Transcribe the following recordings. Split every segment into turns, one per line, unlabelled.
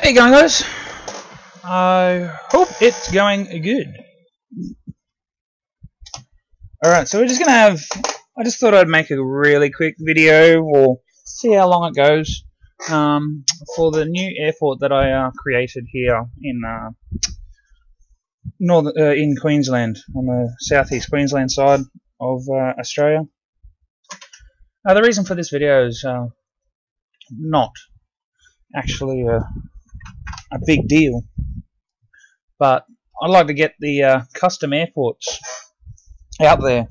Hey going guys, I hope it's going good. Alright, so we're just gonna have, I just thought I'd make a really quick video, or see how long it goes, for the new airport that I created here in in Queensland, on the southeast Queensland side of Australia. The reason for this video is not actually a big deal, but I'd like to get the custom airports out there.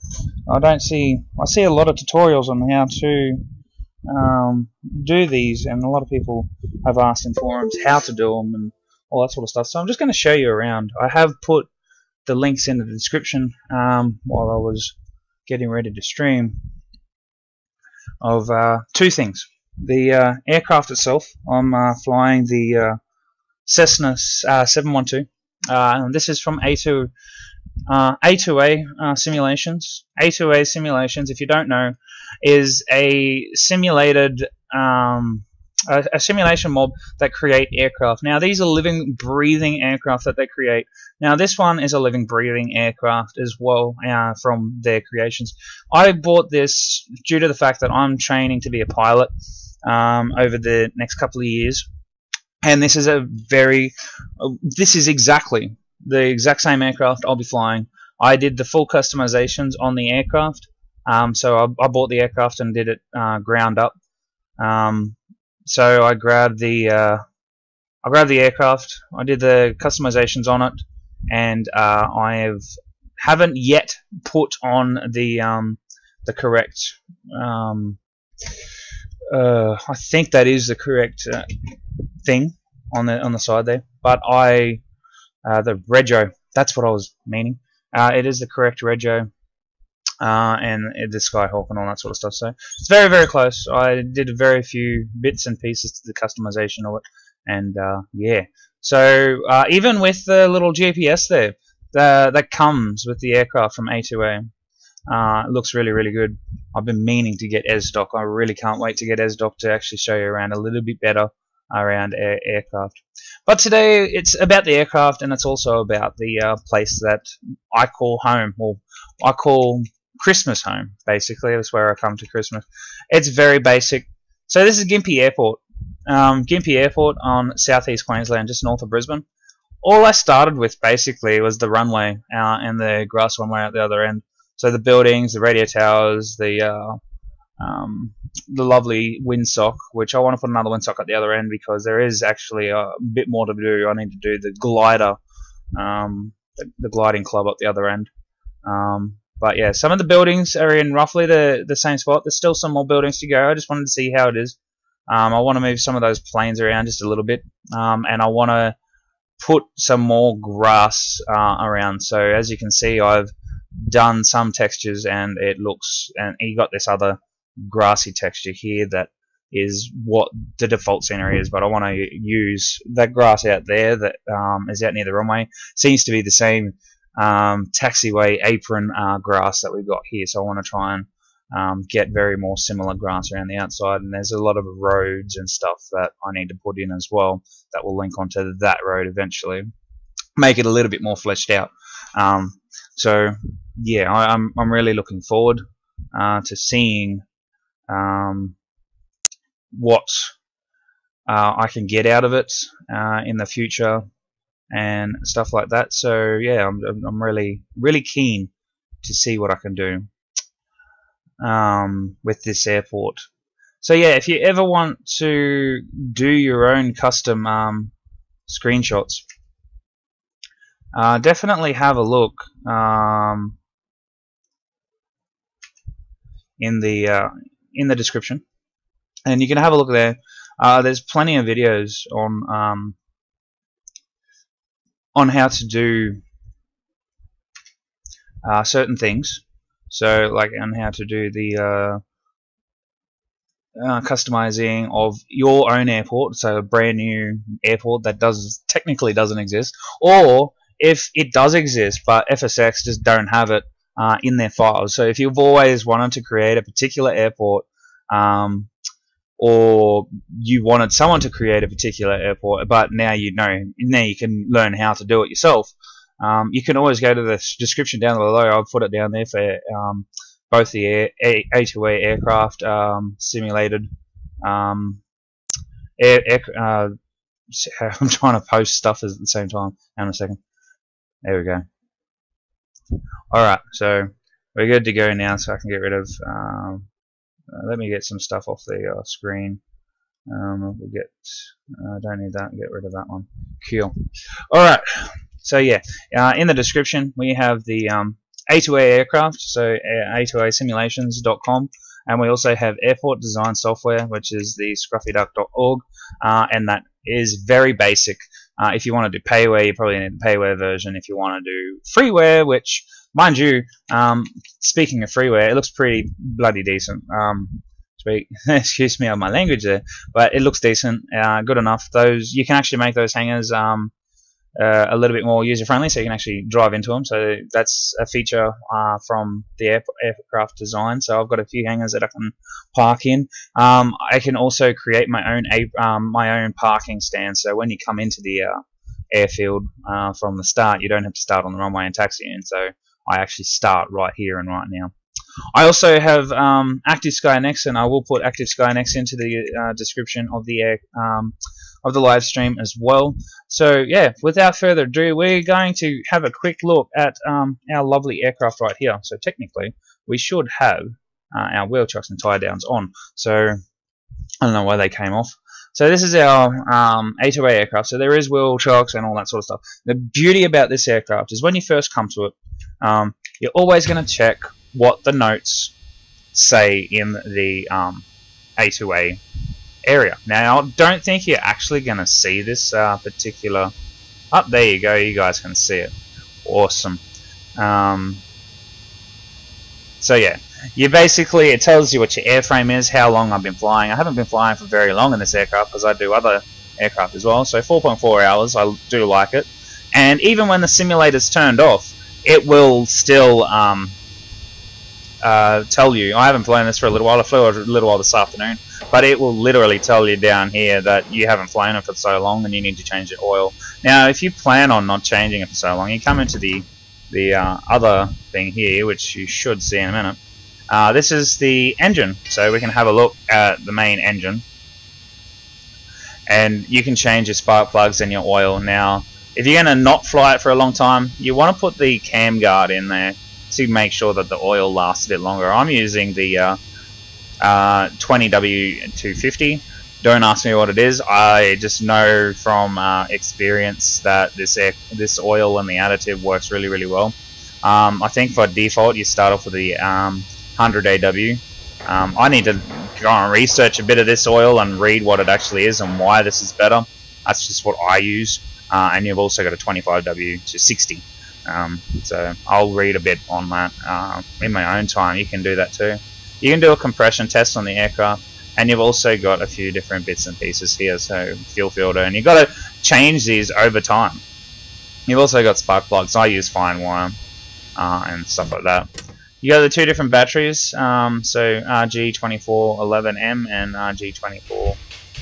I see a lot of tutorials on how to do these, and a lot of people have asked in forums how to do them and all that sort of stuff. So I'm just going to show you around. I have put the links in the description while I was getting ready to stream of two things. The aircraft itself. I'm flying the Cessna 712. And this is from A.O.T.A. Simulations. A.O.T.A. Simulations, if you don't know, is a simulated a simulation mob that create aircraft. Now these are living, breathing aircraft that they create. Now this one is a living, breathing aircraft as well from their creations. I bought this due to the fact that I'm training to be a pilot over the next couple of years. And this is this is exactly the exact same aircraft I'll be flying. I did the full customizations on the aircraft, so I bought the aircraft and did it ground up. So I grabbed the aircraft, I did the customizations on it, and I haven't yet put on the correct. I think that is the correct thing on the side there, but the rego, that's what I was meaning. It is the correct rego, and the Skyhawk and all that sort of stuff. So it's very, very close. I did very few bits and pieces to the customization of it, and yeah. So even with the little GPS there, that comes with the aircraft from A.O.T.A. It looks really, really good. I've been meaning to get S-Doc. I really can't wait to get S-Doc to actually show you around a little bit better around aircraft. But today it's about the aircraft, and it's also about the place that I call home, or I call Christmas home. Basically, that's where I come to Christmas. It's very basic. So this is Gympie Airport. Gympie Airport on southeast Queensland, just north of Brisbane. All I started with basically was the runway and the grass runway at the other end. So the buildings, the radio towers, the lovely windsock, which I want to put another windsock at the other end because there is actually a bit more to do. I need to do the glider, the gliding club up the other end. But yeah, some of the buildings are in roughly the same spot. There's still some more buildings to go. I just wanted to see how it is. I want to move some of those planes around just a little bit, and I want to put some more grass around. So as you can see, I've done some textures, and it looks, and you got this other grassy texture here that is what the default scenery is, but I want to use that grass out there that is out near the runway. Seems to be the same taxiway apron grass that we've got here, so I want to try and get very more similar grass around the outside. And there's a lot of roads and stuff that I need to put in as well that will link onto that road eventually, make it a little bit more fleshed out. So yeah, I'm really looking forward to seeing what I can get out of it in the future and stuff like that. So yeah, I'm really, really keen to see what I can do with this airport. So yeah, if you ever want to do your own custom screenshots, definitely have a look in the description, and you can have a look there. There's plenty of videos on how to do certain things. So like on how to do the customizing of your own airport, so a brand new airport that technically doesn't exist, or if it does exist but FSX just don't have it in their files. So if you've always wanted to create a particular airport or you wanted someone to create a particular airport, but now you know, now you can learn how to do it yourself. You can always go to the description down below. I'll put it down there for both the A2A aircraft simulated I'm trying to post stuff at the same time. Hang on a second. There we go. Alright, so we're good to go now, so I can get rid of let me get some stuff off the screen. We'll get don't need that, get rid of that one. Cool. Alright, so yeah, in the description we have the A2A aircraft, so A2Asimulations.com, and we also have airport design software, which is the scruffyduck.org, and that is very basic. If you want to do payware, you probably need the payware version. If you want to do freeware, which, mind you, speaking of freeware, it looks pretty bloody decent. Excuse me on my language there, but it looks decent, good enough. Those, you can actually make those hangars a little bit more user friendly, so you can actually drive into them. So that's a feature from the aircraft design. So I've got a few hangars that I can park in. I can also create my own parking stand. So when you come into the airfield from the start, you don't have to start on the runway and taxi in. So I actually start right here and right now. I also have Active Skynex, and I will put Active Skynex into the description of the live stream as well. So yeah, without further ado, we're going to have a quick look at our lovely aircraft right here. So technically, we should have our wheel chocks and tie downs on. So I don't know why they came off. So this is our A2A aircraft. So there is wheel chocks and all that sort of stuff. The beauty about this aircraft is when you first come to it, you're always going to check what the notes say in the A2A area. Now, I don't think you're actually going to see this particular... Oh, there you go, you guys can see it. Awesome. So yeah, you basically, it tells you what your airframe is, how long I've been flying. I haven't been flying for very long in this aircraft because I do other aircraft as well. So 4.4 hours, I do like it. And even when the simulator's turned off, it will still tell you. I haven't flown this for a little while. I flew a little while this afternoon, but it will literally tell you down here that you haven't flown it for so long and you need to change your oil. Now, if you plan on not changing it for so long, you come into the other thing here, which you should see in a minute. This is the engine, so we can have a look at the main engine, and you can change your spark plugs and your oil. Now, if you're going to not fly it for a long time, you want to put the cam guard in there to make sure that the oil lasts a bit longer. I'm using the 20W250. Don't ask me what it is. I just know from experience that this oil and the additive works really, really well. I think for default you start off with the 100 AW. I need to go and research a bit of this oil and read what it actually is and why this is better. That's just what I use. And you've also got a 25W to 60. So I'll read a bit on that in my own time. You can do that too. You can do a compression test on the aircraft, and you've also got a few different bits and pieces here. So fuel filter, and you've got to change these over time. You've also got spark plugs. I use fine wire and stuff like that. You got the two different batteries, so RG2411M and RG24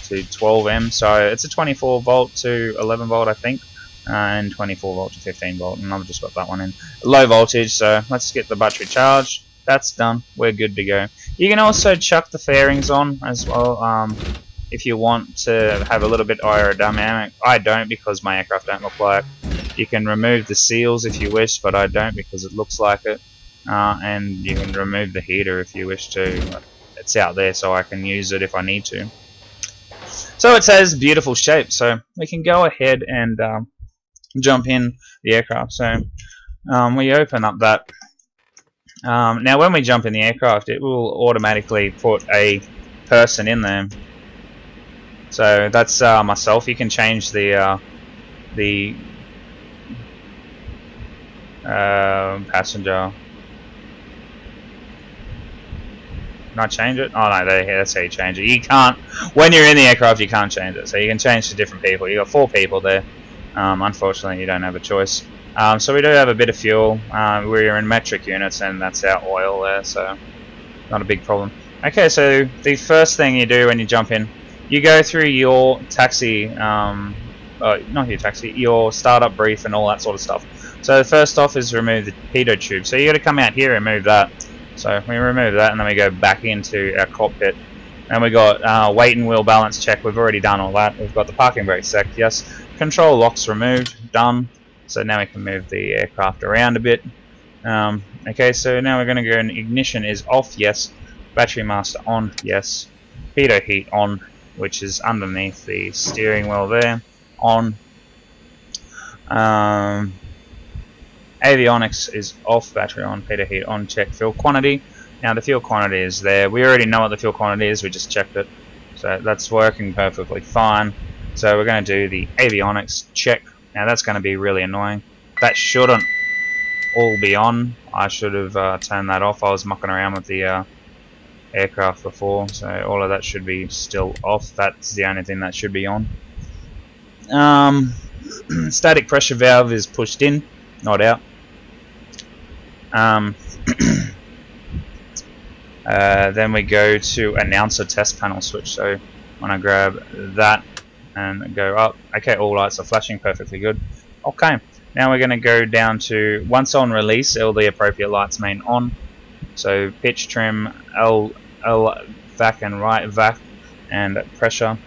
to 12M. So it's a 24 volt to 11 volt, I think, and 24 volt to 15 volt. And I've just got that one in low voltage. So let's get the battery charged. That's done. We're good to go. You can also chuck the fairings on as well if you want to have a little bit aerodynamic. I don't, because my aircraft don't look like. You can remove the seals if you wish, but I don't because it looks like it. And you can remove the heater if you wish to. It's out there so I can use it if I need to. So it says beautiful shape, so we can go ahead and jump in the aircraft. So we open up that. Now when we jump in the aircraft, it will automatically put a person in there. So that's myself. You can change the passenger. Can I change it? Oh no, that's how you change it. You can't, when you're in the aircraft, you can't change it. So you can change to different people. You got 4 people there. Unfortunately, you don't have a choice. So we do have a bit of fuel. We're in metric units, and that's our oil there, so not a big problem. Okay, so the first thing you do when you jump in, you go through your taxi, not your taxi, your startup brief and all that sort of stuff. So first off is remove the pitot tube. So you got to come out here and remove that. So we remove that and then we go back into our cockpit. And we got weight and wheel balance check. We've already done all that. We've got the parking brake set, yes. Control locks removed, done. So now we can move the aircraft around a bit. Okay, so now we're going to go and ignition is off, yes. Battery master on, yes. Pitot heat on, which is underneath the steering wheel there, on. Avionics is off, battery on, pitot heat on, check fuel quantity. Now the fuel quantity is there. We already know what the fuel quantity is, we just checked it. So that's working perfectly fine. So we're going to do the avionics check. Now that's going to be really annoying. That shouldn't all be on. I should have turned that off. I was mucking around with the aircraft before, so all of that should be still off. That's the only thing that should be on. Static pressure valve is pushed in, not out. Then we go to announcer test panel switch. So when I grab that and go up, okay, all lights are flashing perfectly good. Okay, now we're going to go down to once on release, all the appropriate lights main on. So pitch, trim, L vac and right vac, and pressure.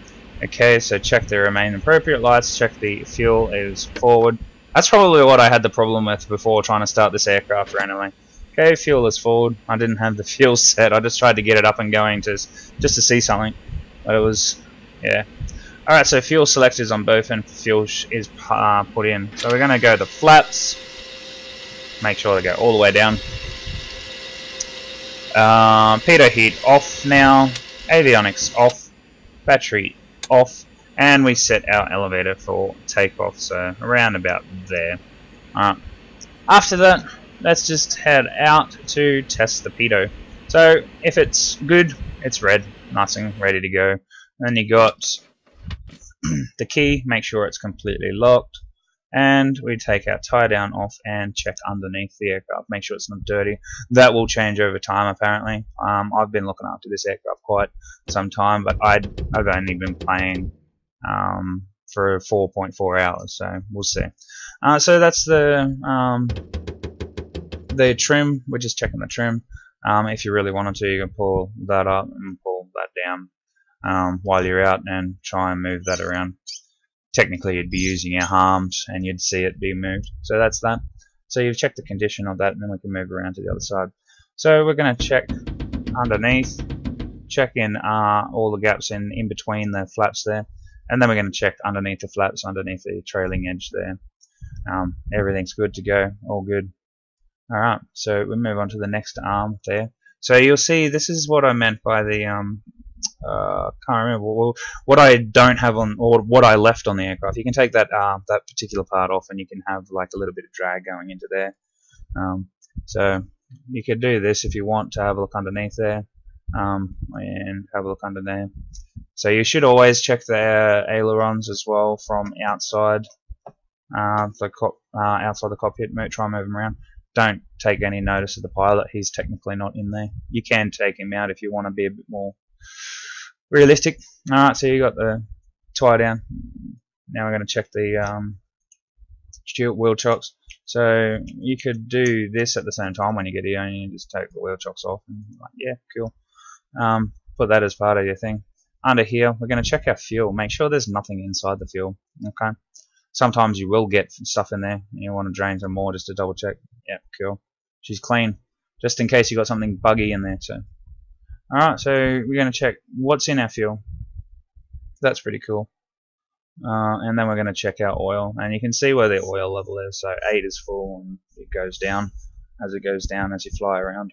Okay, so check the remain appropriate lights, check the fuel is forward. That's probably what I had the problem with before trying to start this aircraft randomly. Okay, fuel is forward. I didn't have the fuel set. I just tried to get it up and going just to see something. But it was, yeah. Alright, so fuel select is on both and fuel is put in. So we're going to go to flaps. Make sure they go all the way down. Pitot heat off now. Avionics off. Battery off. And we set our elevator for takeoff. So around about there. After that, let's just head out to test the pitot. So if it's good, it's red, nice and ready to go. And then you got the key, make sure it's completely locked. And we take our tie down off and check underneath the aircraft, make sure it's not dirty. That will change over time apparently. I've been looking after this aircraft quite some time, but I've only been playing for 4.4 hours, so we'll see. So that's the trim. We're just checking the trim. If you really wanted to, you can pull that up and pull that down while you're out and try and move that around. Technically you'd be using your arms and you'd see it be moved. So that's that. So you've checked the condition of that, and then we can move around to the other side. So we're going to check underneath, check in all the gaps in between the flaps there, and then we're going to check underneath the flaps, underneath the trailing edge there. Everything's good to go, all good. Alright, so we move on to the next arm there. So you'll see this is what I meant by the can't remember what I don't have on, or what I left on the aircraft. You can take that that particular part off, and you can have like a little bit of drag going into there. So you could do this if you want to have a look underneath there, and have a look under there. So you should always check the ailerons as well from outside outside the cockpit. Try and move them around. Don't take any notice of the pilot. He's technically not in there. You can take him out if you want to be a bit more realistic. Alright, so you got the tie down. Now we're going to check the wheel chocks. So you could do this at the same time when you get here, and you just take the wheel chocks off. And like, yeah, cool. Put that as part of your thing. Under here, we're going to check our fuel. Make sure there's nothing inside the fuel. Okay. Sometimes you will get stuff in there, and you want to drain some more just to double check. Yeah, cool. She's clean, just in case you got something buggy in there. So, alright, so we're going to check what's in our fuel. That's pretty cool. And then we're going to check our oil, and you can see where the oil level is. So 8 is full, and it goes down as you fly around.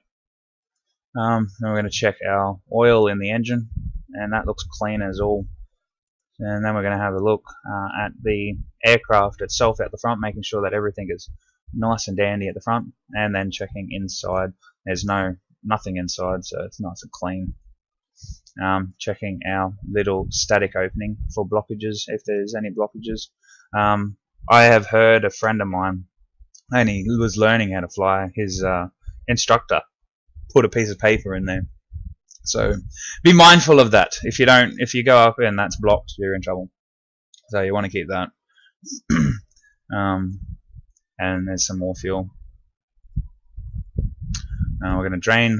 Then we're going to check our oil in the engine, and that looks clean as all. And then we're going to have a look at the aircraft itself at the front, making sure that everything is nice and dandy at the front, and then checking inside. There's nothing inside, so it's nice and clean. Checking our little static opening for blockages, if there's any blockages. I have heard a friend of mine, and he was learning how to fly, his instructor put a piece of paper in there So be mindful of that. If you go up and that's blocked, you're in trouble. So you want to keep that. And there's some more fuel. We're going to drain.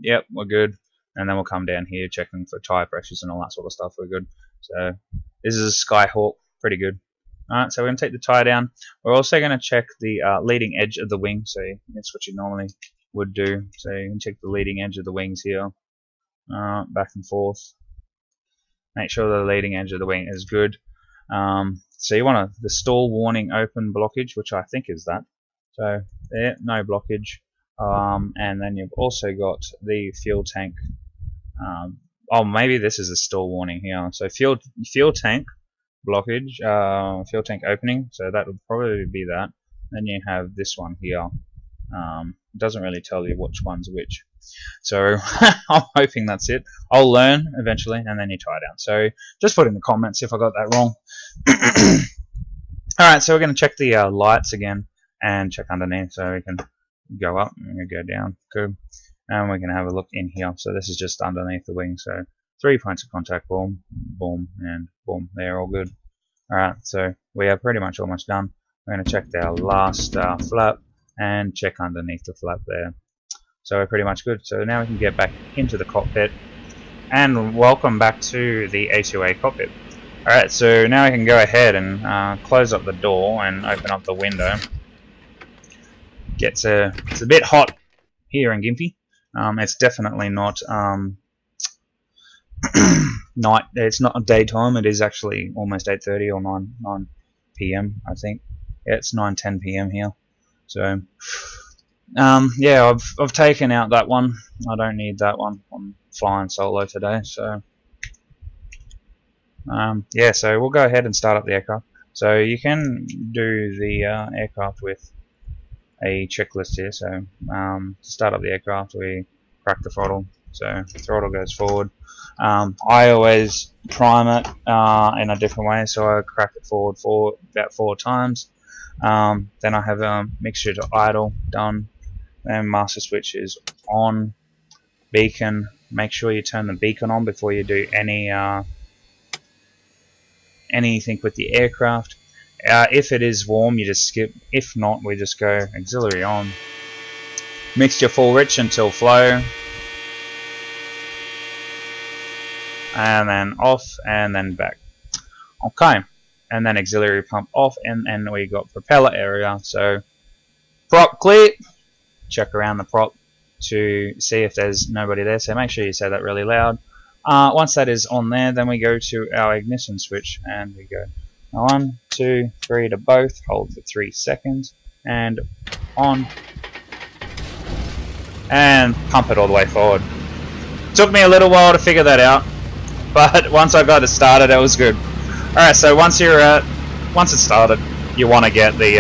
Yep, we're good. And then we'll come down here checking for tire pressures and all that sort of stuff. We're good. So this is a Skyhawk, pretty good. Alright, so we're going to take the tire down. We're also going to check the leading edge of the wing. So that's what you normally would do. So you can check the leading edge of the wings here. Back and forth. Make sure the leading edge of the wing is good. So you want the stall warning open blockage, which I think is that. So there, no blockage. And then you've also got the fuel tank. Oh, maybe this is a stall warning here. So fuel tank blockage, fuel tank opening. So that would probably be that. Then you have this one here. It doesn't really tell you which one's which. So I'm hoping that's it. I'll learn eventually, and then you tie down. So just put in the comments if I got that wrong. Alright, so we're going to check the lights again and check underneath. So we can go up and we go down. Good. And we're going to have a look in here. So this is just underneath the wing. So 3 points of contact, boom, boom, and boom. They're all good. Alright, so we are pretty much almost done. We're going to check our last flap and check underneath the flap there. So we're pretty much good. So now we can get back into the cockpit. And welcome back to the A2A cockpit. Alright, so now we can go ahead and close up the door and open up the window. It's a bit hot here in Gympie. It's definitely not night. It's not daytime. It is actually almost 8:30 or 9 p.m. I think. Yeah, it's 9:10 p.m. here. So yeah, I've taken out that one. I don't need that one. I'm flying solo today, so yeah. So we'll go ahead and start up the aircraft. So you can do the aircraft with a checklist here. So to start up the aircraft, we crack the throttle. So the throttle goes forward. I always prime it in a different way. So I crack it forward for about 4 times. Then I have a mixture to idle done. Then master switch is on. Beacon. Make sure you turn the beacon on before you do anything with the aircraft. If it is warm, you just skip. If not, we just go auxiliary on. Mixture full rich until flow. And then off, and then back. Okay. And then auxiliary pump off, and then we got propeller area. So prop clear. Check around the prop to see if there's nobody there. So make sure you say that really loud. Once that is on there, then we go to our ignition switch, and we go 1, 2, 3 to both. Hold for 3 seconds, and on, and pump it all the way forward. Took me a little while to figure that out, but once I got it started, it was good. Alright, so once it's started, you want to get the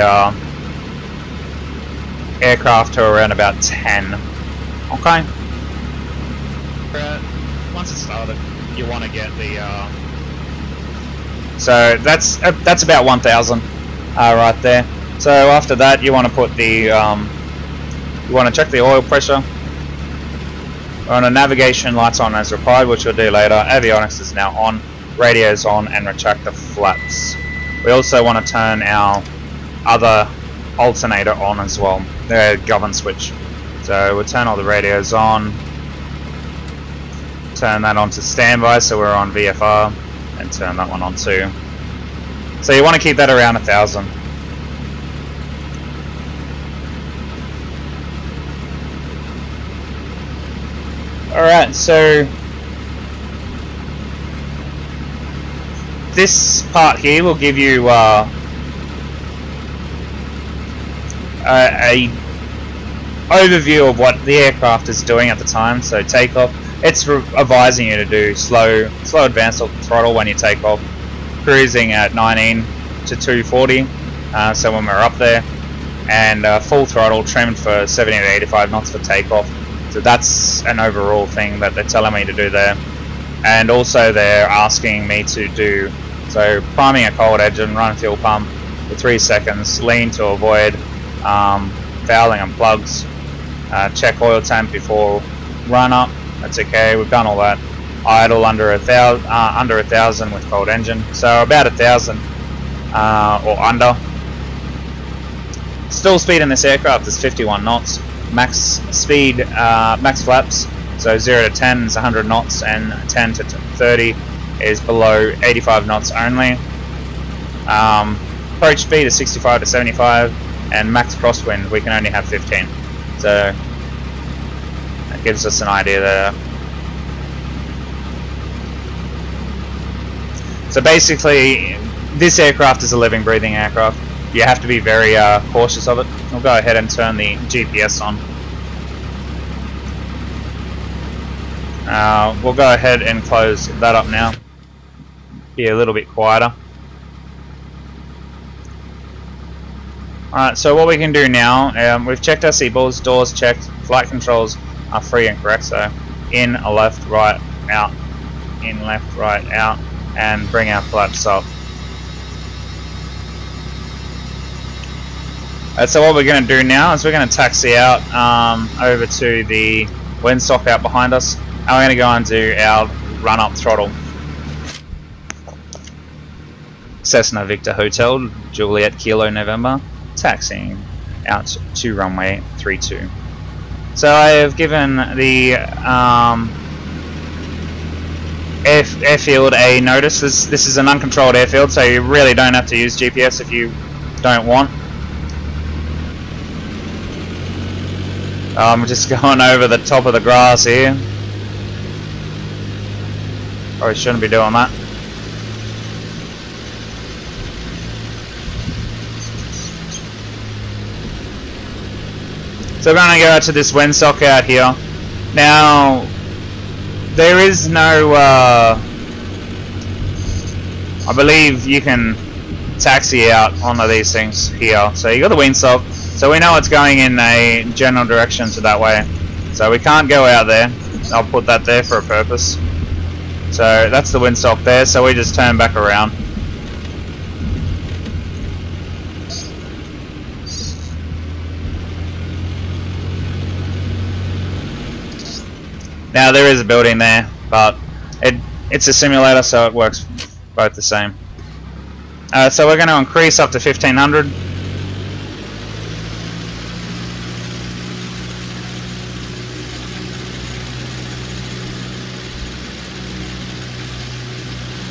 aircraft to around about 10. Okay. Once it's started, you want to get the so that's about 1,000 right there. So after that, you want to put the you want to check the oil pressure. On a navigation, lights on as required, which we'll do later. Avionics is now on. Radio's on, and retract the flaps. We also want to turn our other alternator on as well, the govern switch. So we'll turn all the radios on, turn that on to standby, so we're on VFR, and turn that one on too. So you want to keep that around 1,000. Alright, so this part here will give you a overview of what the aircraft is doing at the time. So takeoff, it's advising you to do slow advance throttle when you take off, cruising at 19 to 240, so when we're up there, and full throttle trimmed for 70 to 85 knots for takeoff. So that's an overall thing that they're telling me to do there. And also they're asking me to do, so priming a cold engine, run a fuel pump for 3 seconds, lean to avoid fouling and plugs, check oil tank before run up, That's okay. We've done all that. Idle under 1,000 with cold engine, so about 1,000 or under. Stall speed in this aircraft is 51 knots. Max speed, max flaps, so 0 to 10 is 100 knots, and 10 to 30 is below 85 knots only. Approach speed is 65 to 75, and max crosswind we can only have 15. So that gives us an idea there. So basically, this aircraft is a living, breathing aircraft. You have to be very cautious of it. We'll go ahead and turn the GPS on. We'll go ahead and close that up now. Be a little bit quieter. Alright, so what we can do now, we've checked our seatbelts, doors checked, flight controls are free and correct, so in, a left, right, out, in, left, right, out, and bring our flaps up. So what we're going to do now is we're going to taxi out over to the windsock out behind us, and we're going to go and do our run up throttle. Cessna Victor Hotel, Juliet Kilo November, taxiing out to runway 32. So I have given the airfield a notice. This is an uncontrolled airfield, so you really don't have to use GPS if you don't want. I'm just going over the top of the grass here. Probably shouldn't be doing that. So we're going to go out to this windsock out here. Now, there is no, I believe you can taxi out onto these things here. So you got the windsock. So we know it's going in a general direction to that way. So we can't go out there. I'll put that there for a purpose. So that's the windsock there, so we just turn back around. Now there is a building there, but it's a simulator, so it works both the same. So we're going to increase up to 1500.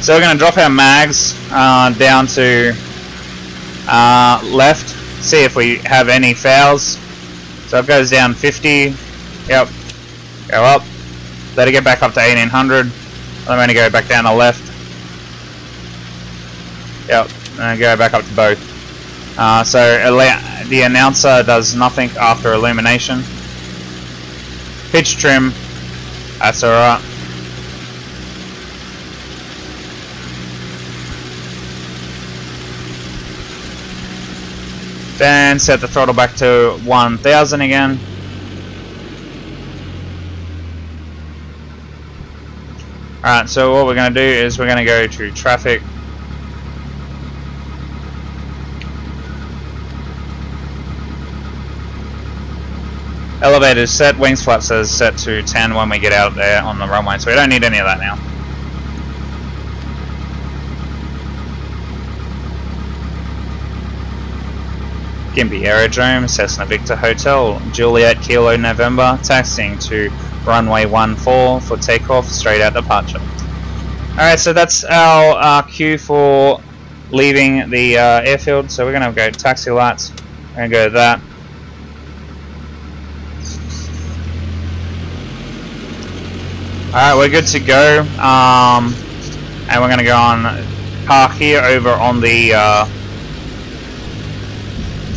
So we're going to drop our mags down to left, see if we have any fouls. So it goes down 50, yep, go up, let it get back up to 1800, I'm going to go back down to left, yep, and go back up to both. So the announcer does nothing after illumination. Pitch trim, that's alright. Then set the throttle back to 1000 again. Alright, so what we're going to do is we're going to go to traffic. Elevator is set, wings flaps is set to 10 when we get out there on the runway, so we don't need any of that now. Gympie Aerodrome, Cessna Victor Hotel, Juliet Kilo November, taxiing to runway 14 for takeoff, straight out departure. Alright, so that's our cue for leaving the airfield. So we're going to go taxi lights, we're going to go to that. Alright, we're good to go, and we're going to go on park here over on the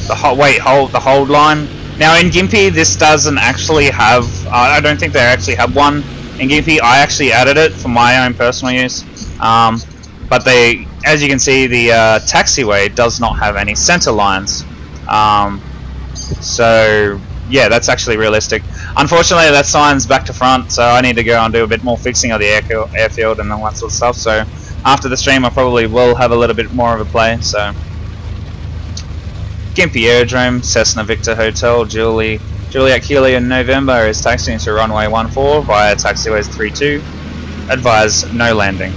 hold line. Now in Gympie this doesn't actually have, I don't think they actually have one in Gympie. I actually added it for my own personal use, but they, as you can see, the taxiway does not have any center lines, so yeah, that's actually realistic. Unfortunately that sign's back to front, so I need to go and do a bit more fixing of the airfield and all that sort of stuff. So after the stream I probably will have a little bit more of a play. So Gympie Aerodrome, Cessna Victor Hotel, Julie Juliet Kilo in November is taxiing to runway 14 via taxiways 32. Advise no landing.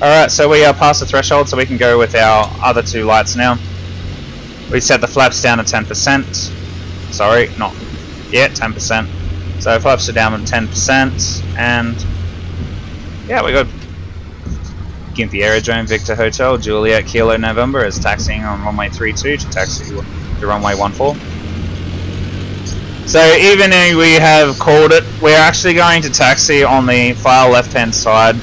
Alright, so we are past the threshold, so we can go with our other two lights now. We set the flaps down to 10%. Sorry, not yet, 10%. So flaps are down to 10%, and yeah, we got Gympie Aerodrome, Victor Hotel, Juliet Kilo November is taxiing on runway 32 to taxi to runway 14. So even though we have called it, we're actually going to taxi on the far left-hand side,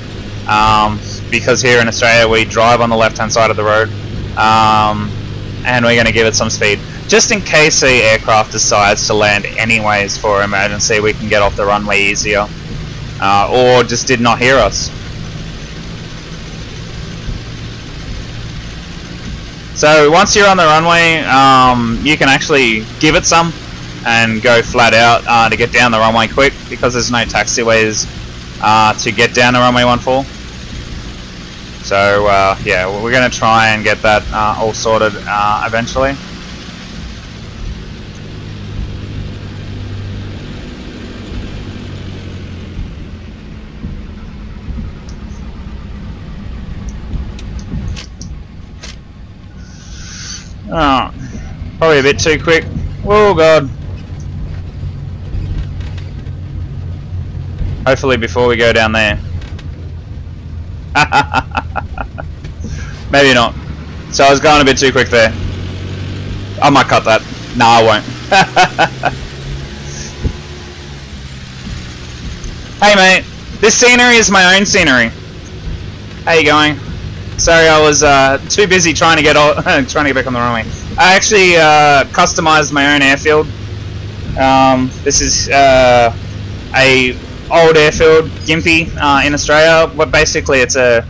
because here in Australia we drive on the left-hand side of the road, and we're going to give it some speed. Just in case the aircraft decides to land anyways for emergency, we can get off the runway easier, or just did not hear us. So once you're on the runway, you can actually give it some and go flat out to get down the runway quick, because there's no taxiways to get down the runway 14. So yeah, we're going to try and get that all sorted eventually. Oh, probably a bit too quick. Oh god. Hopefully before we go down there. Maybe not. So I was going a bit too quick there. I might cut that. No, I won't. Hey mate, this scenery is my own scenery. How you going? Sorry, I was too busy trying to get back on the runway. I actually customized my own airfield. This is a old airfield, Gympie, in Australia. But basically, the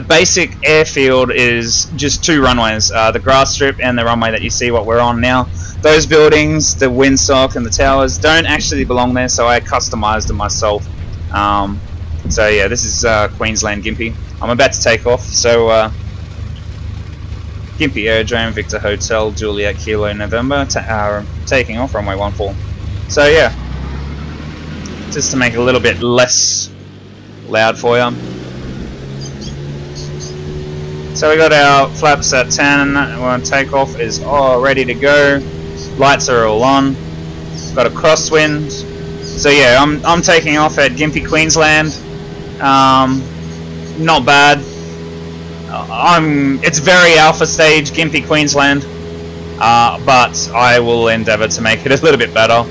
basic airfield is just two runways: the grass strip and the runway that you see what we're on now. Those buildings, the windsock and the towers, don't actually belong there, so I customized it myself. So yeah, this is Queensland Gympie. I'm about to take off, so Gympie Aerodrome, Victor Hotel, Juliet Kilo November, taking off runway 14. So yeah, just to make it a little bit less loud for you. So we got our flaps at 10, we're on takeoff is all ready to go, lights are all on, got a crosswind. So yeah, I'm taking off at Gympie, Queensland. Not bad. It's very alpha stage, Gympie, Queensland, but I will endeavour to make it a little bit better.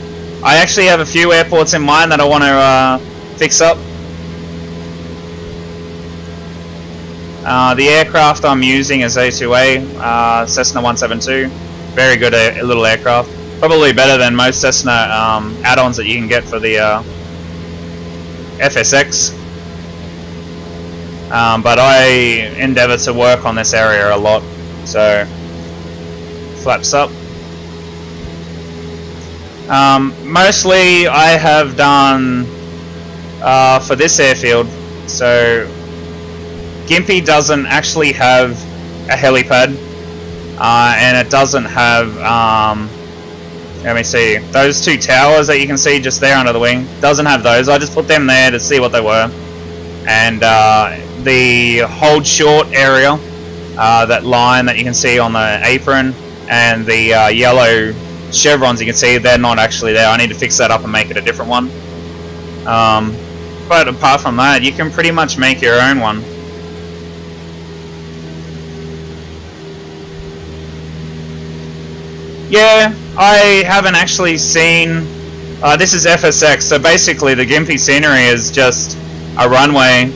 I actually have a few airports in mind that I want to fix up. The aircraft I'm using is H.O.T.A.S, Cessna 172. Very good little aircraft. Probably better than most Cessna add-ons that you can get for the FSX. But I endeavour to work on this area a lot, so flaps up. Mostly I have done for this airfield, so Gympie doesn't actually have a helipad, and it doesn't have, let me see, those two towers that you can see just there under the wing, doesn't have those. I just put them there to see what they were. And the hold short area, that line that you can see on the apron, and the yellow chevrons you can see, they're not actually there. I need to fix that up and make it a different one. But apart from that, you can pretty much make your own one. Yeah, I haven't actually seen... this is FSX, so basically the Gympie scenery is just a runway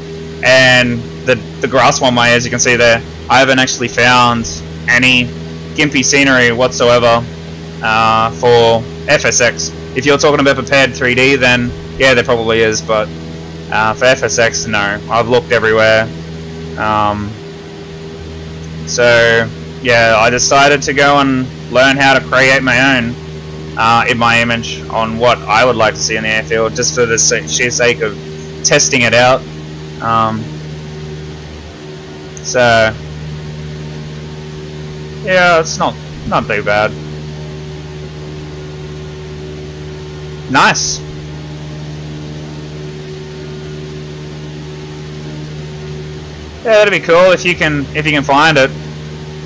and the grass runway, as you can see there. I haven't actually found any Gympie scenery whatsoever for FSX. If you're talking about prepared 3D, then yeah, there probably is, but for FSX, no. I've looked everywhere. So yeah, I decided to go and learn how to create my own in my image on what I would like to see in the airfield, just for the sheer sake of testing it out. So yeah, it's not too bad. Nice. Yeah, that'd be cool if you can find it.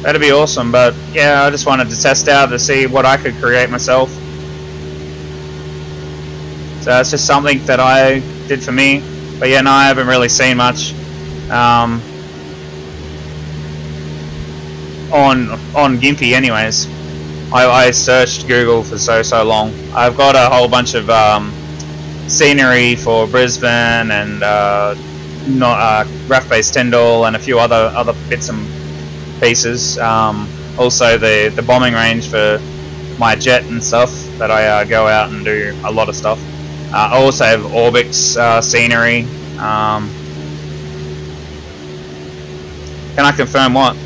That'd be awesome. But yeah, I just wanted to test out to see what I could create myself. So that's just something that I did for me. But yeah, no, I haven't really seen much on Gimpy anyways. I searched Google for so long. I've got a whole bunch of scenery for Brisbane and Raft-based Tyndall and a few other bits and pieces. Also the bombing range for my jet and stuff that I go out and do a lot of stuff. I also have Orbix scenery. Can I confirm what?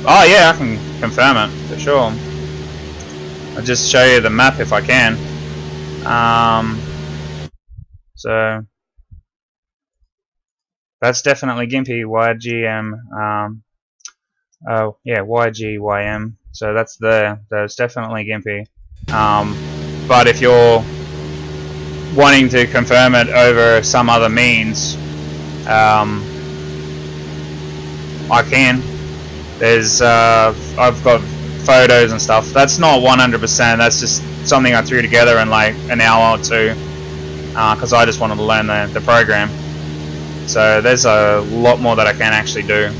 Oh yeah, I can confirm it for sure. I'll just show you the map if I can. So that's definitely Gimpy YGM. Oh yeah, YGYM. So that's definitely Gimpy. But if you're wanting to confirm it over some other means, I can. There's I've got photos and stuff. That's not 100%. That's just something I threw together in like an hour or two, because I just wanted to learn the program. So there's a lot more that I can actually do.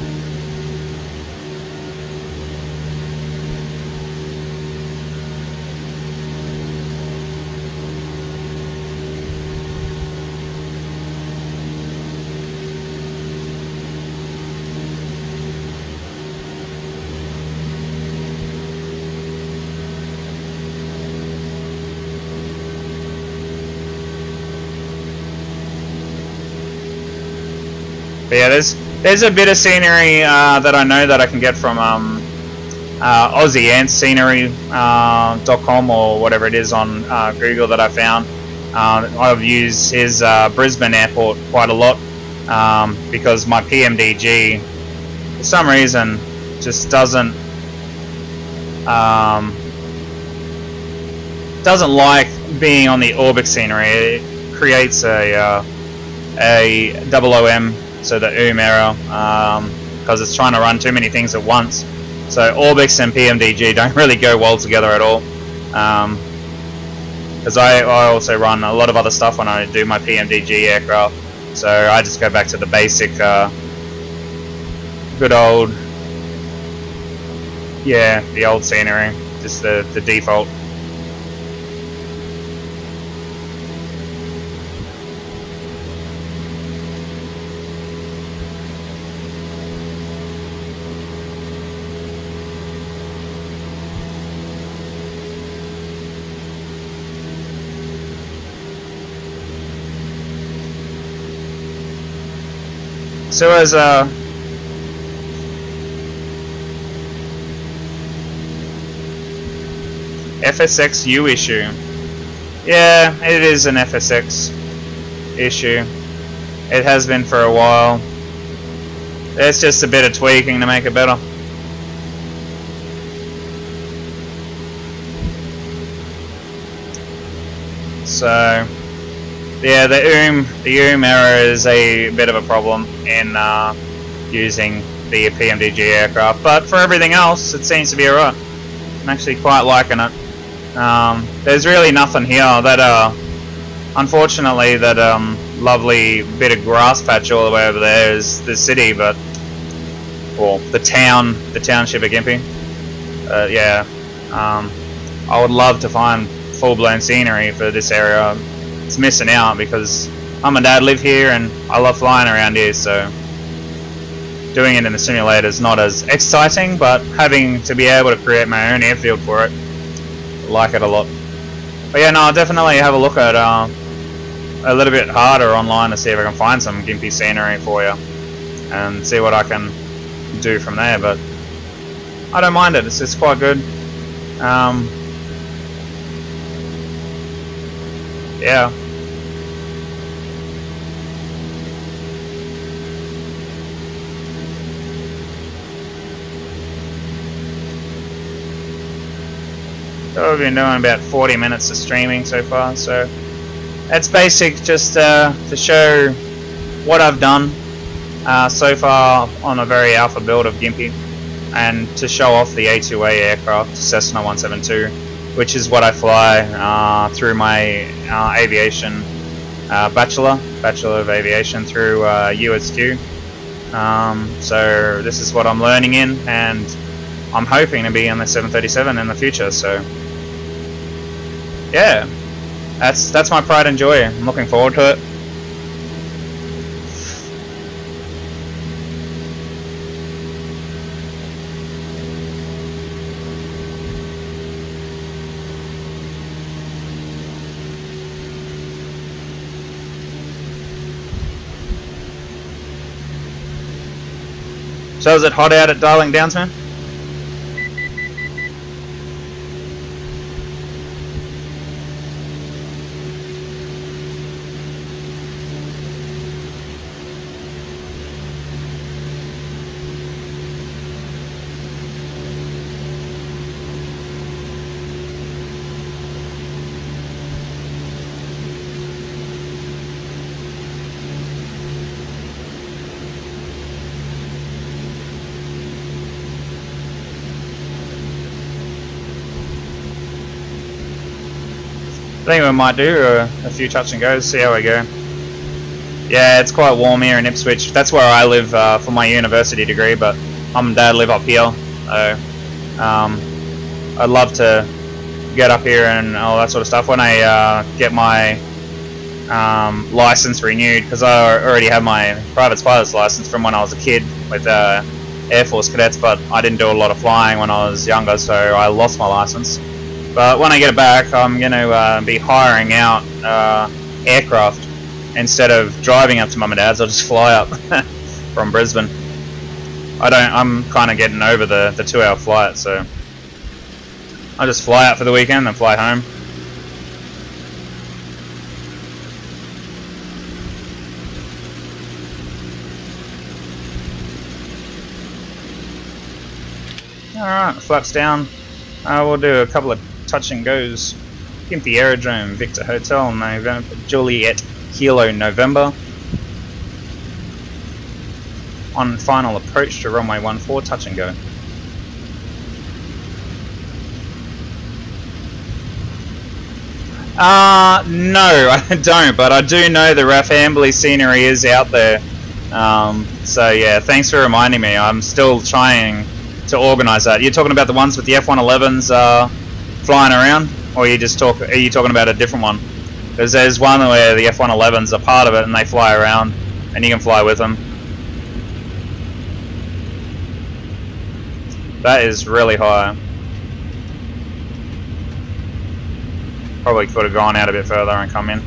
But yeah, there's a bit of scenery that I know that I can get from AussieAntsScenery.com or whatever it is on Google that I found. I've used his Brisbane airport quite a lot because my PMDG, for some reason, just doesn't like being on the Orbix scenery. It creates a OOM. So the error, because it's trying to run too many things at once. So Orbix and PMDG don't really go well together at all. Because I also run a lot of other stuff when I do my PMDG aircraft. So I just go back to the basic, good old, yeah, the old scenery, just the default. So as FSXU issue, yeah, it is an FSX issue. It has been for a while. It's just a bit of tweaking to make it better. So yeah, the OOM error is a bit of a problem in using the PMDG aircraft, but for everything else, it seems to be alright. I'm actually quite liking it. There's really nothing here that, unfortunately, that lovely bit of grass patch all the way over there is the city, but well, the township of Gimpy. Yeah, I would love to find full-blown scenery for this area. It's missing out because Mum and Dad live here and I love flying around here, so doing it in the simulator is not as exciting, but having to be able to create my own airfield for it, I like it a lot. But yeah, no, I'll definitely have a look at a little bit harder online to see if I can find some Gimpy scenery for you and see what I can do from there, but I don't mind it. It's quite good. Yeah. So we've been doing about 40 minutes of streaming so far, so it's basic, just to show what I've done so far on a very alpha build of Gimpy, and to show off the A2A aircraft, Cessna 172, which is what I fly through my aviation Bachelor of Aviation through USQ. So this is what I'm learning in, and I'm hoping to be in the 737 in the future, so yeah, that's my pride and joy. I'm looking forward to it. So is it hot out at Darling Downs, man? I think we might do a few touch and goes, see how we go. Yeah, it's quite warm here in Ipswich. That's where I live for my university degree, but Mum and Dad live up here. So I'd love to get up here and all that sort of stuff when I get my license renewed, because I already have my private pilot's license from when I was a kid with Air Force cadets, but I didn't do a lot of flying when I was younger, so I lost my license. But when I get it back, I'm going to be hiring out aircraft instead of driving up to Mum and Dad's. I'll just fly up from Brisbane. I'm kind of getting over the 2-hour flight, so I'll just fly out for the weekend and fly home. Alright, flaps down. We'll do a couple of touch and goes. Gimpy Aerodrome, Victor Hotel, November, Juliet Kilo November. On final approach to runway 14, touch and go. No, I don't, but I do know the Rafambly scenery is out there. So yeah, thanks for reminding me. I'm still trying to organise that. You're talking about the ones with the F111s flying around, or are you talking about a different one? Because there's one where the F111s are part of it and they fly around and you can fly with them. That is really high. Probably could have gone out a bit further and come in.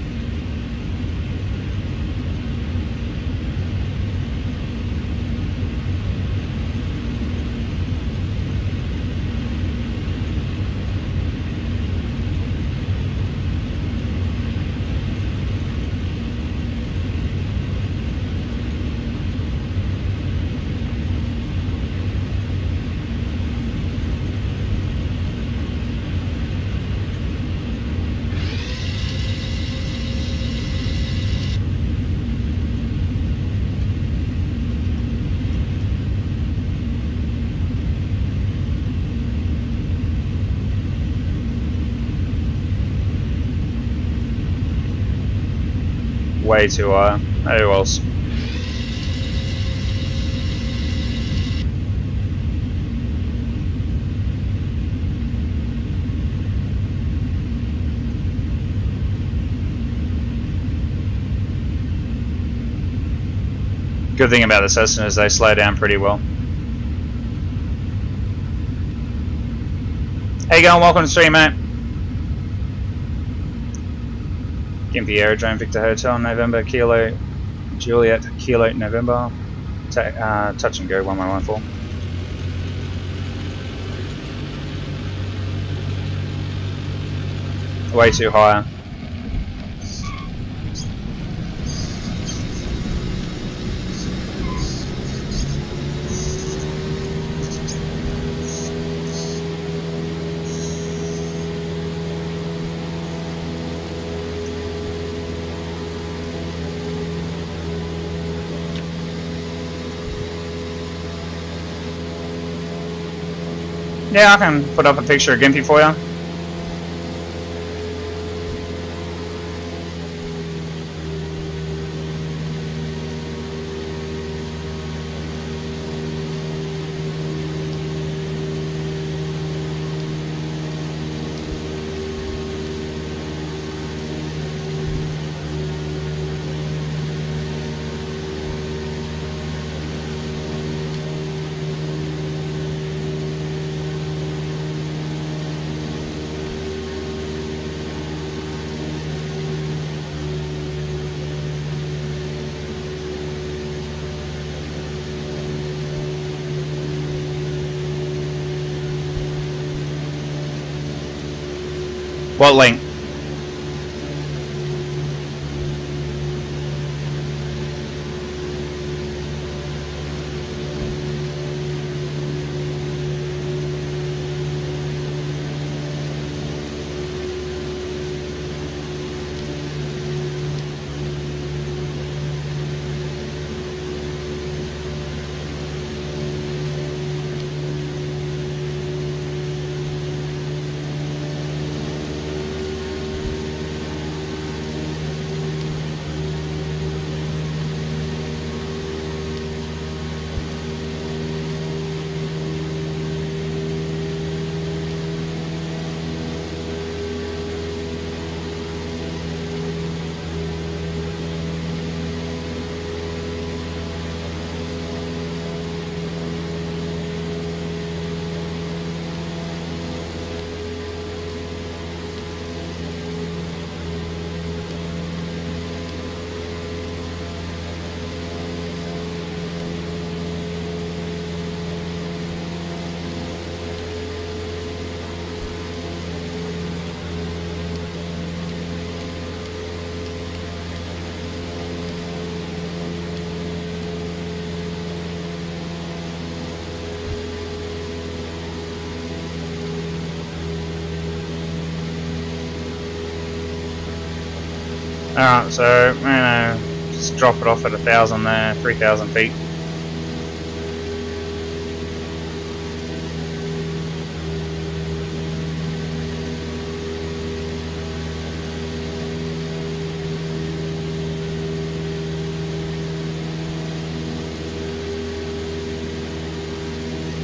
Way too high. Who else? Good thing about the Cessna is they slow down pretty well. How you going? Welcome to the stream, mate. Gimpy Aerodrome, Victor Hotel, November, Kilo, Juliet, Kilo, November. touch and go 1114. Way too high. Yeah, I can put up a picture of Gimpy for you. What link? Alright, so I'm gonna just drop it off at 1,000 there, 3,000 feet.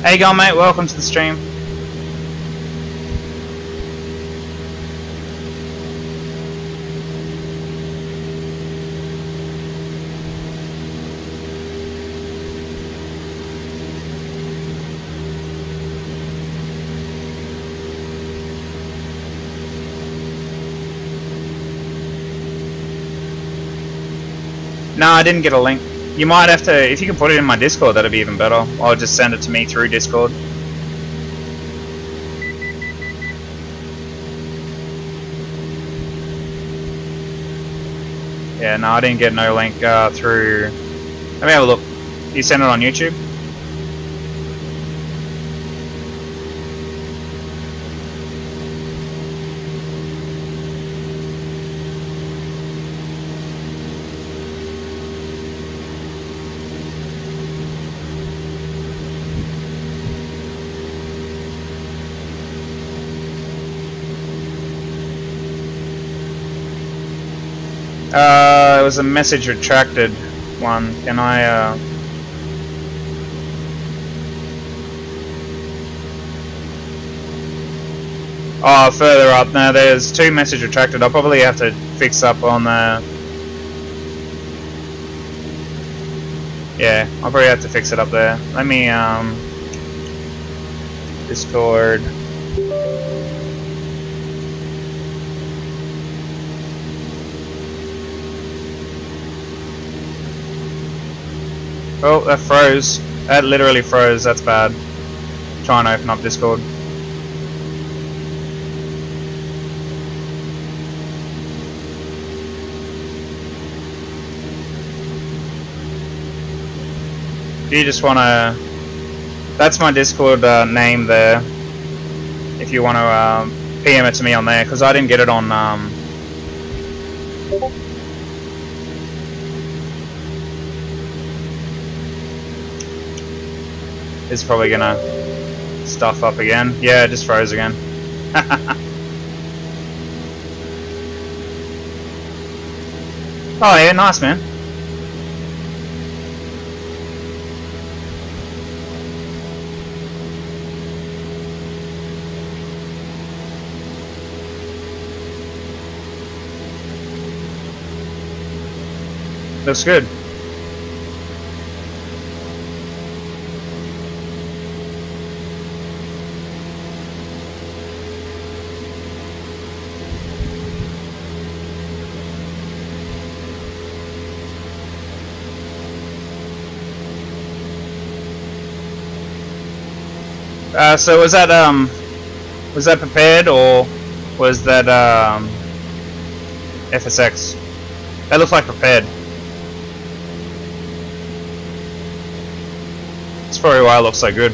How you going, mate? Welcome to the stream. No, I didn't get a link. You might have to, if you can put it in my Discord, that'd be even better. Or just send it to me through Discord. Yeah, no, I didn't get no link through. Let me have a look. You sent it on YouTube? It was a message retracted one. Can I, Oh, further up. No, there's 2 message retracted. I'll probably have to fix up on the... Yeah, I'll probably have to fix it up there. Let me, Discord... Oh, that froze. That literally froze. That's bad. Trying to open up Discord. If you just want to... That's my Discord name there. If you want to PM it to me on there, because I didn't get it on... It's probably gonna stuff up again. Yeah, it just froze again. Oh yeah, nice man. Looks good. So was that prepared or was that FSX? That looked like prepared. That's probably why it looks so good.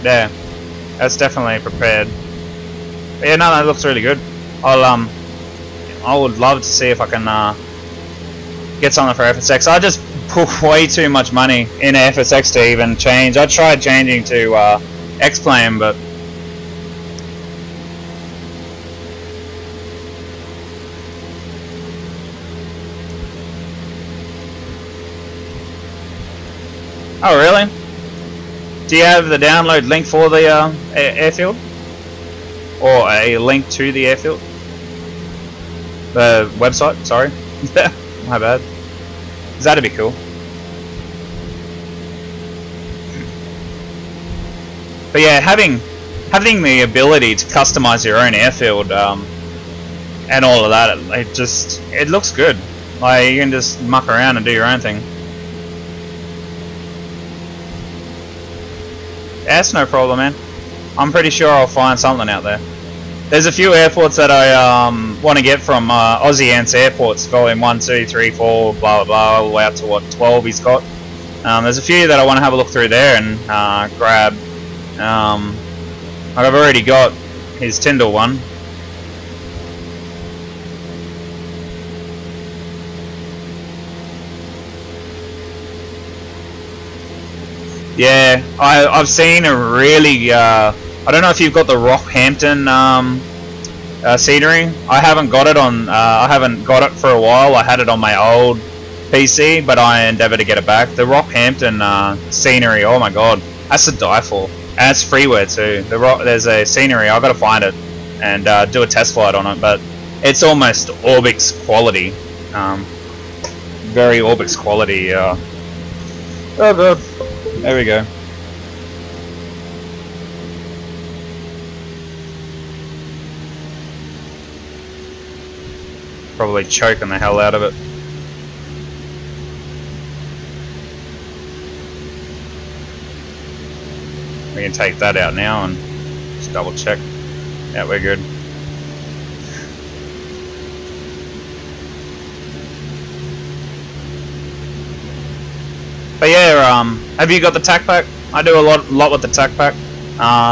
Yeah, that's definitely prepared. But yeah, no, that looks really good. I would love to see if I can get something for FSX. I just put way too much money in FSX to even change. I tried changing to X-Plane, but oh really? Do you have the download link for the airfield? Or a link to the airfield? The website, sorry. My bad. That'd be cool. But yeah, having the ability to customize your own airfield and all of that, it looks good. Like you can just muck around and do your own thing. Yeah, that's no problem, man. I'm pretty sure I'll find something out there. There's a few airports that I want to get from Aussie Ants Airports, volume 1, 2, 3, 4, blah blah blah, all the way up to what 12 he's got. There's a few that I want to have a look through there and grab. I've already got his Tyndall one. Yeah, I've seen a really. I don't know if you've got the Rockhampton scenery. I haven't got it on. I haven't got it for a while. I had it on my old PC, but I endeavour to get it back. The Rockhampton scenery. Oh my god, that's to die for. And it's freeware too. There's a scenery. I've got to find it and do a test flight on it. But it's almost Orbix quality. Very Orbix quality. Oh god. There we go. Probably choking the hell out of it. We can take that out now and just double check. Yeah, we're good. But yeah, have you got the TAC pack? I do a lot with the TAC pack.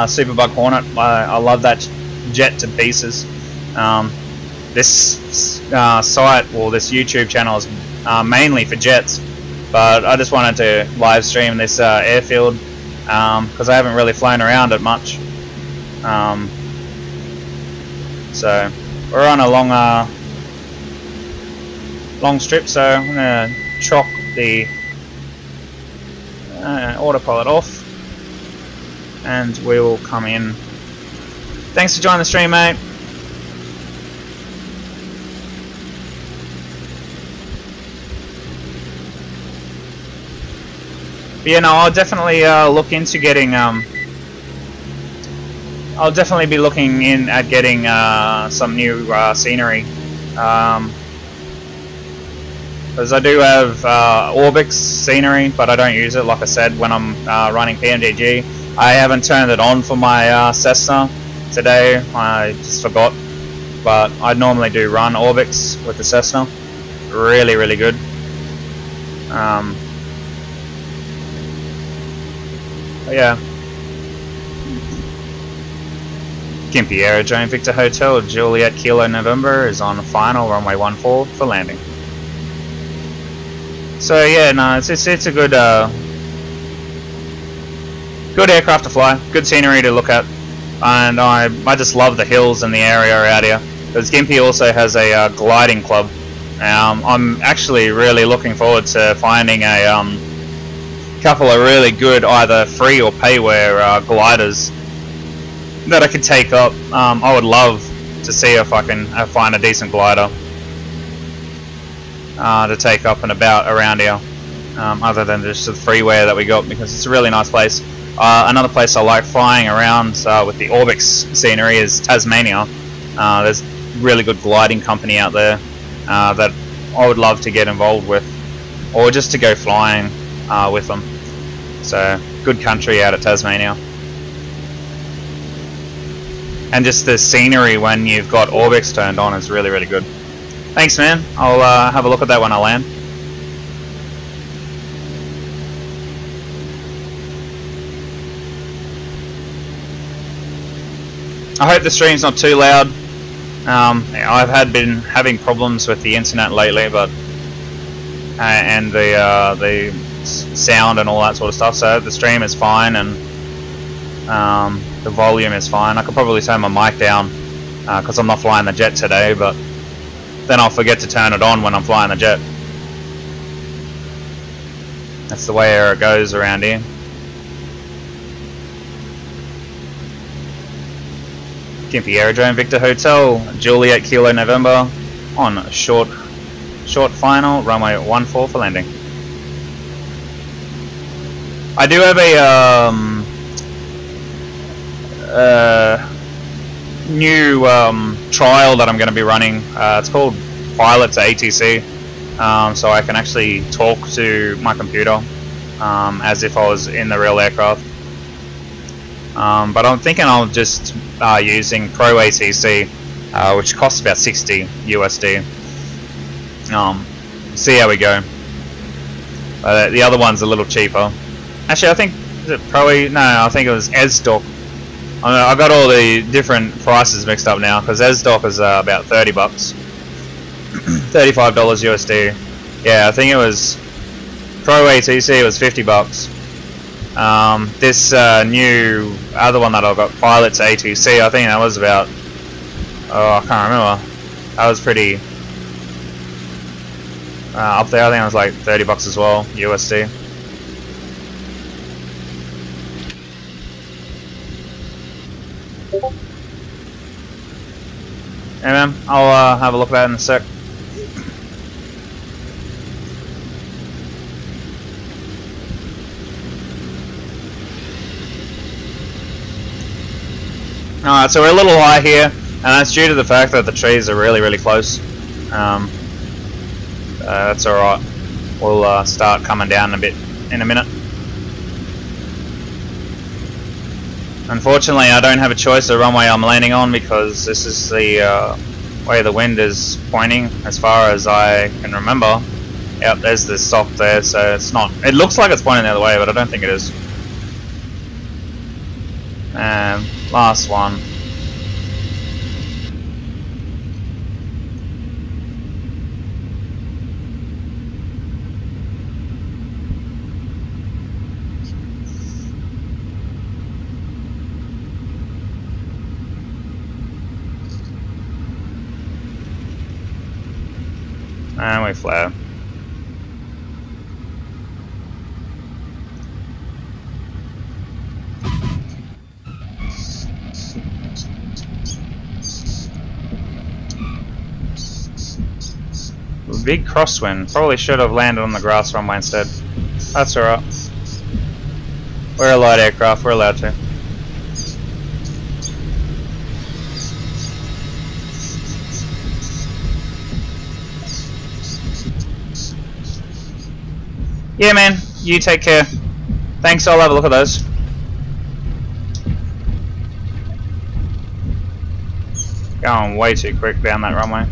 Superbug Hornet, I love that jet to pieces. This site, or this YouTube channel, is mainly for jets, but I just wanted to live stream this airfield because I haven't really flown around it much. So we're on a long strip, so I'm gonna chock the autopilot off, and we will come in. Thanks for joining the stream, mate. But yeah, no, I'll definitely look into getting I'll definitely be looking in at getting some new scenery. Because I do have Orbix scenery, but I don't use it, like I said, when I'm running PMDG. I haven't turned it on for my Cessna today, I just forgot. But I normally do run Orbix with the Cessna. Really, really good. But yeah. Gimpy Aerodrome Victor Hotel Juliet Kilo November is on final runway 14 for landing. So yeah, no, it's a good good aircraft to fly, good scenery to look at, and I just love the hills and the area out here. Because Gimpy also has a gliding club. I'm actually really looking forward to finding a couple of really good either free or payware gliders that I could take up. I would love to see if I can find a decent glider to take up and about around here, other than just the freeware that we got, because it's a really nice place. Another place I like flying around with the Orbix scenery is Tasmania. There's really good gliding company out there that I would love to get involved with, or just to go flying with them. So good country out at Tasmania. And just the scenery when you've got Orbix turned on is really, really good. Thanks, man. I'll have a look at that when I land. I hope the stream's not too loud. I've been having problems with the internet lately, but and the sound and all that sort of stuff. So the stream is fine, and the volume is fine. I could probably turn my mic down because I'm not flying the jet today, but then I'll forget to turn it on when I'm flying the jet. That's the way it goes around here. Gimpy Aerodrome Victor Hotel Juliet Kilo November on short final runway 14 for landing. I do have a new trial that I'm going to be running. It's called Pilot to ATC, so I can actually talk to my computer as if I was in the real aircraft. But I'm thinking I'll just using Pro ATC, which costs about 60 USD. See how we go. The other one's a little cheaper. Actually, I think, is it Pro? No, I think it was S-Dock. I got all the different prices mixed up now, because S-Dock is about 30 bucks. $35 USD. Yeah, I think it was Pro ATC was 50 bucks. This new other one that I got, Pilots ATC, I think that was about, I can't remember. That was pretty up there. I think it was like 30 bucks as well, USD. Yeah, man, I'll have a look at that in a sec. Alright, so we're a little high here, and that's due to the fact that the trees are really, really close. That's alright. We'll start coming down a bit in a minute. Unfortunately, I don't have a choice of runway I'm landing on, because this is the way the wind is pointing, as far as I can remember. Yep, there's the stop there, so it's not... It looks like it's pointing the other way, but I don't think it is. Last one. And we flare. Big crosswind. Probably should have landed on the grass runway instead. That's alright. We're a light aircraft, we're allowed to. yeah, man, you take care. Thanks, I'll have a look at those. Going way too quick down that runway.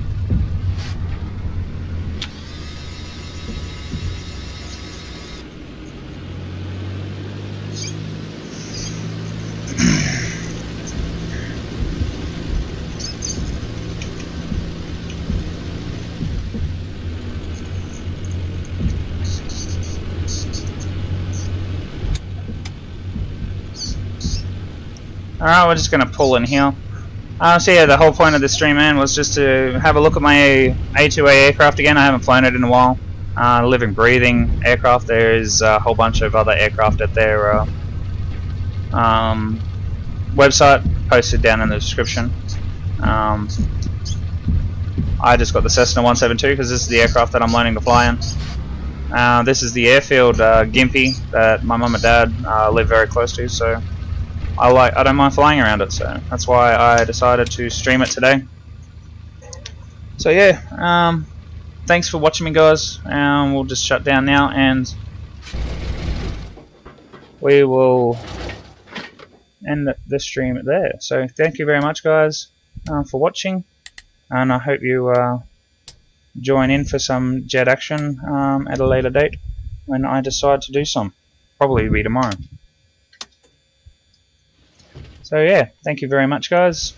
Alright, we're just going to pull in here. So yeah, the whole point of the stream, man, was just to have a look at my A2A aircraft again. I haven't flown it in a while. Living, breathing aircraft. There is a whole bunch of other aircraft at their website, posted down in the description. I just got the Cessna 172 because this is the aircraft that I'm learning to fly in. This is the airfield Gympie that my mum and dad live very close to, so I don't mind flying around it, so that's why I decided to stream it today. So yeah, thanks for watching me, guys. We'll just shut down now and we will end the stream there. So thank you very much, guys, for watching, and I hope you join in for some jet action at a later date when I decide to do some. Probably be tomorrow. So yeah, thank you very much, guys.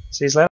See you later.